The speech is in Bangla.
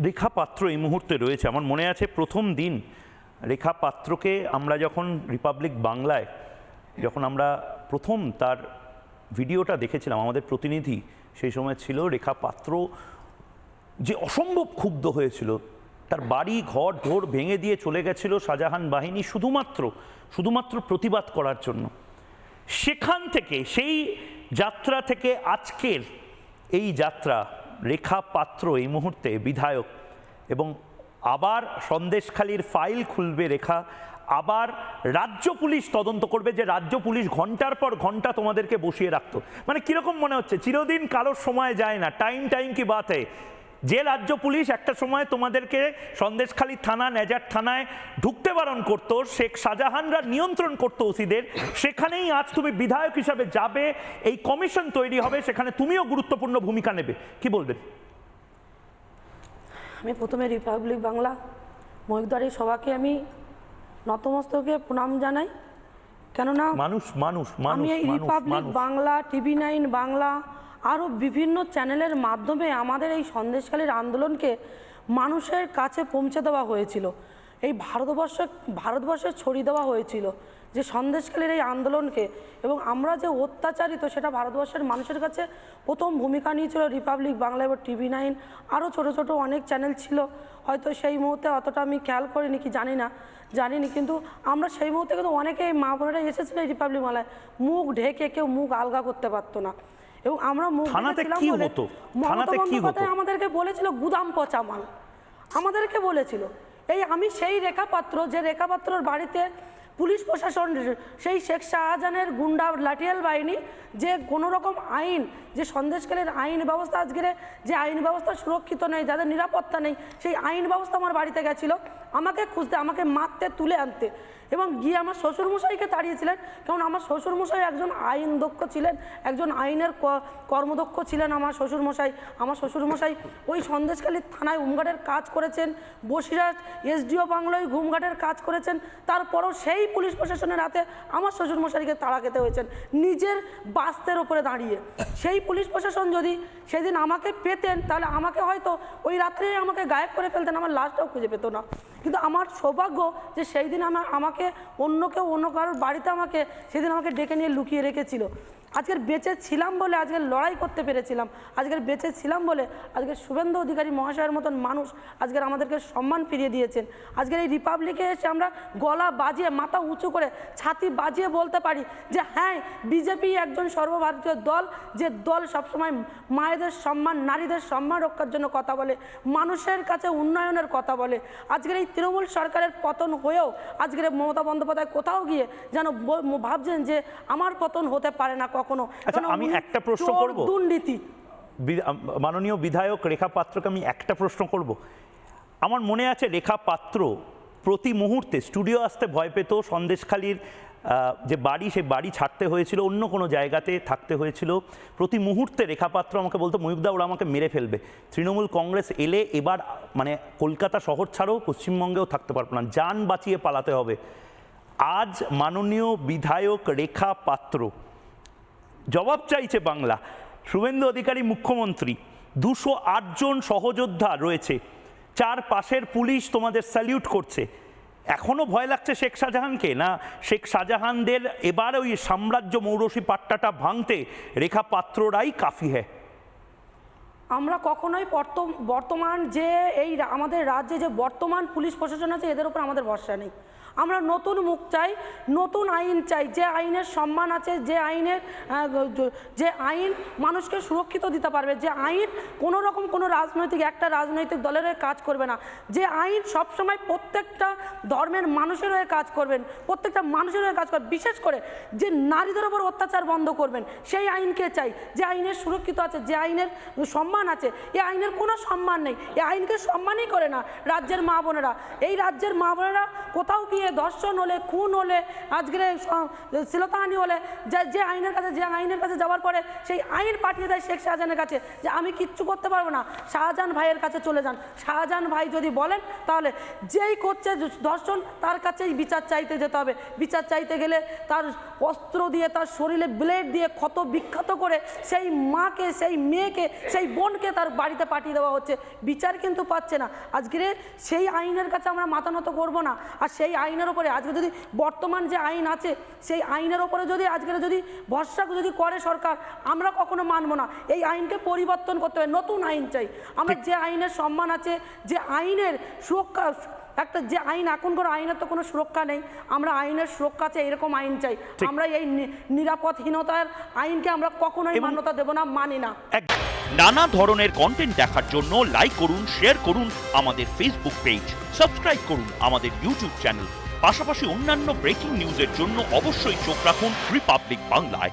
রেখা পাত্র এই মুহূর্তে রয়েছে। আমার মনে আছে প্রথম দিন রেখা পাত্রকে আমরা যখন রিপাবলিক বাংলায় যখন আমরা প্রথম তার ভিডিওটা দেখেছিলাম, আমাদের প্রতিনিধি সেই সময় ছিল রেখা পাত্র, যে অসম্ভব ক্ষুব্ধ হয়েছিল। তার বাড়ি ঘর ঢোর ভেঙে দিয়ে চলে গেছিল শাহজাহান বাহিনী শুধুমাত্র প্রতিবাদ করার জন্য। সেখান থেকে, সেই যাত্রা থেকে আজকের এই যাত্রা, রেখা পাত্র এই মুহূর্তে বিধায়ক, এবং আবার সন্দেশখালির ফাইল খুলবে রেখা, আবার রাজ্য পুলিশ তদন্ত করবে। যে রাজ্য পুলিশ ঘন্টার পর ঘন্টা তোমাদেরকে বসিয়ে রাখতো, মানে কিরকম মনে হচ্ছে চিরদিন কারোর সময় যায় না, টাইম কি বাত হয়। যে রাজ্য পুলিশ একটা সময় তোমাদেরকে সন্দেশখালী থানা, নেজার থানায় ঢুকতে বারণ করতো, শেখ শাহজাহানরা নিয়ন্ত্রণ করতো ওসিদের, সেখানেই আজ তুমি বিধায়ক হিসাবে যাবে, এই কমিশন তৈরি হবে, সেখানে তুমিও গুরুত্বপূর্ণ ভূমিকা নেবে। কি বলবেন? আমি প্রথমে রিপাবলিক বাংলা মহিউদ্দারি সভাকে আমি নতমস্তকে প্রণাম জানাই, কেননা আমি এই রিপাবলিক বাংলা, TV9 বাংলা আরও বিভিন্ন চ্যানেলের মাধ্যমে আমাদের এই সন্দেশখালীর আন্দোলনকে মানুষের কাছে পৌঁছে দেওয়া হয়েছিল, এই ভারতবর্ষে ছড়িয়ে দেওয়া হয়েছিল যে সন্দেশখালীর এই আন্দোলনকে, এবং আমরা যে অত্যাচারিত সেটা ভারতবর্ষের মানুষের কাছে প্রথম ভূমিকা নিয়েছিল রিপাবলিক বাংলা এবং TV9, আরও ছোটো ছোটো অনেক চ্যানেল ছিল, হয়তো সেই মুহূর্তে অতটা আমি খেয়াল করিনি কি জানিনি, কিন্তু আমরা সেই মুহূর্তে কিন্তু অনেকে মা বোনেরা এসেছিল এই রিপাবলিক বাংলায়, মুখ ঢেকে কেউ মুখ আলগা করতে পারতো না, এবং আমরা মুখ ঢেকেছিলাম বলে মমতা বন্দ্যোপাধ্যায় আমাদেরকে বলেছিল গুদাম পচা মাল, আমাদেরকে বলেছিল। আমি সেই রেখাপাত্র, যে রেখাপাত্রর বাড়িতে পুলিশ প্রশাসন, সেই শেখ শাহজাহানের গুন্ডা লাঠিয়াল বাহিনী, যে কোনো রকম আইন, যে সন্দেশখালীর আইন ব্যবস্থা আজকের যে আইন ব্যবস্থা সুরক্ষিত নেই, যাদের নিরাপত্তা নেই, সেই আইন ব্যবস্থা আমার বাড়িতে গেছিলো আমাকে খুঁজতে, আমাকে মারতে, তুলে আনতে, এবং গিয়ে আমার শ্বশুরমশাইকে তাড়িয়েছিলেন, কারণ আমার শ্বশুরমশাই একজন আইন দক্ষ ছিলেন, একজন আইনের কর্মদক্ষ ছিলেন আমার শ্বশুরমশাই ওই সন্দেশখালীর থানায় হোমগার্ডের কাজ করেছেন, বসিরহাট SDO বাংলায় হোমগার্ডের কাজ করেছেন, তারপরও সেই পুলিশ প্রশাসনের হাতে আমার শ্বশুরমশাইকে তাড়া খেতে হয়েছেন নিজের বাস্তের ওপরে দাঁড়িয়ে। সেই পুলিশ প্রশাসন যদি সেদিন আমাকে পেতেন, তাহলে আমাকে হয়তো ওই রাত্রে আমাকে গায়েব করে ফেলতেন, আমার লাশটাও খুঁজে পেত না। কিন্তু আমার সৌভাগ্য যে সেই দিন আমাকে অন্য কারোর বাড়িতে সেদিন আমাকে ডেকে নিয়ে লুকিয়ে রেখেছিল। আজকের বেঁচে ছিলাম বলে আজকের লড়াই করতে পেরেছিলাম, আজকের বেঁচে ছিলাম বলে আজকের শুভেন্দু অধিকারী মহাশয়ের মতন মানুষ আজকের আমাদেরকে সম্মান ফিরিয়ে দিয়েছেন। আজকের এই রিপাবলিকে এসে আমরা গলা বাজিয়ে, মাথা উঁচু করে, ছাতি বাজিয়ে বলতে পারি যে হ্যাঁ, বিজেপি একজন সর্বভারতীয় দল, যে দল সবসময় মায়েদের সম্মান, নারীদের সম্মান রক্ষার জন্য কথা বলে, মানুষের কাছে উন্নয়নের কথা বলে। আজকের এই তৃণমূল সরকারের পতন হয়েও আজকের মমতা বন্দ্যোপাধ্যায় কোথাও গিয়ে যেন ভাবছেন যে আমার পতন হতে পারে না কখনো। আচ্ছা, আমি একটা প্রশ্ন করব, দুর্নীতি মাননীয় বিধায়ক রেখা পাত্রকে আমি একটা প্রশ্ন করব। আমার মনে আছে রেখা পাত্র প্রতি মুহূর্তে স্টুডিও আসতে ভয় পেত, সন্দেশখালীর যে বাড়ি, সেই বাড়ি ছাড়তে হয়েছিল, অন্য কোনো জায়গাতে থাকতে হয়েছিল। প্রতি মুহূর্তে রেখা পাত্র আমাকে বলতো, মহিউদ্দা ওরা আমাকে মেরে ফেলবে, তৃণমূল কংগ্রেস এলে এবার মানে কলকাতা শহর ছাড়ো, পশ্চিমবঙ্গেও থাকতে পারবো না, যান বাঁচিয়ে পালাতে হবে। আজ মাননীয় বিধায়ক রেখা পাত্র জবাব চাইছে বাংলা, শুভেন্দু অধিকারী মুখ্যমন্ত্রী, 208 জন সহযোদ্ধা রয়েছে, চারপাশের পুলিশ তোমাদের স্যালিউট করছে। এখনো ভয় লাগছে শেখ শাহজাহানকে? না শেখ শাহজাহানদের এবার ওই সাম্রাজ্য মৌরসী পাট্টাটা ভাঙতে রেখা পাত্ররাই কাফি হ্যায়? আমরা কখনোই বর্তমান যে এই আমাদের রাজ্যে যে বর্তমান পুলিশ প্রশাসন আছে, এদের উপর আমাদের ভরসা নেই। আমরা নতুন মুখ চাই, নতুন আইন চাই, যে আইনের সম্মান আছে, যে আইন মানুষকে সুরক্ষিত দিতে পারবে, যে আইন কোনো রকম কোনো একটা রাজনৈতিক দলের হয়ে কাজ করবে না, যে আইন সবসময় প্রত্যেকটা ধর্মের মানুষের হয়ে কাজ করবেন, প্রত্যেকটা মানুষের হয়ে কাজ করবেন, বিশেষ করে যে নারীদের ওপর অত্যাচার বন্ধ করবেন, সেই আইনকে চাই, যে আইনের সুরক্ষিত আছে, যে আইনের সম্মান আছে। এই আইনের কোনো সম্মান নেই, এই আইনকে সম্মানই করে না রাজ্যের মা বোনেরা। এই রাজ্যের মা বোনেরা কোথাও গিয়ে ধর্ষণ হলে, খুন হলে, আজকের শ্লীলতাহানি হলে, যে আইনের কাছে যাওয়ার পরে সেই আইন পাঠিয়ে দেয় শেখ শাহজাহানের কাছে, যে আমি কিচ্ছু করতে পারবো না, শাহজাহান ভাইয়ের কাছে চলে যান। শাহজাহান ভাই যদি বলেন, তাহলে যেই করছে ধর্ষণ তার কাছেই বিচার চাইতে যেতে হবে। বিচার চাইতে গেলে তার অস্ত্র দিয়ে, তার শরীরে ব্লেড দিয়ে ক্ষত বিক্ষত করে সেই মাকে, সেই মেয়েকে, সেই বোন বোনকে তার বাড়িতে পাঠিয়ে দেওয়া হচ্ছে, বিচার কিন্তু পাচ্ছে না। আজকে সেই আইনের কাছে আমরা মাথা নত করবো না। আর সেই আইনের ওপরে আজকে যদি বর্তমান যে আইন আছে সেই আইনের ওপরে যদি আজকে যদি ভরসা যদি করে সরকার, আমরা কখনো মানবো না। এই আইনকে পরিবর্তন করতে হবে, নতুন আইন চাই আমরা। যে আইনের সম্মান আছে, যে আইনের সুরক্ষা, একটা যে আইন, এখনকার আইনের তো কোনো সুরক্ষা নেই, আমরা আইনের সুরক্ষা চাই, এরকম আইন চাই আমরা। এই নিরাপদহীনতার আইনকে আমরা কখনোই মান্যতা দেব না, মানি না। নানা ধরনের কন্টেন্ট দেখার জন্য লাইক করুন, শেয়ার করুন আমাদের ফেসবুক পেজ, সাবস্ক্রাইব করুন আমাদের ইউটিউব চ্যানেল। পাশাপাশি অন্যান্য ব্রেকিং নিউজের জন্য অবশ্যই চোখ রাখুন রিপাবলিক বাংলায়।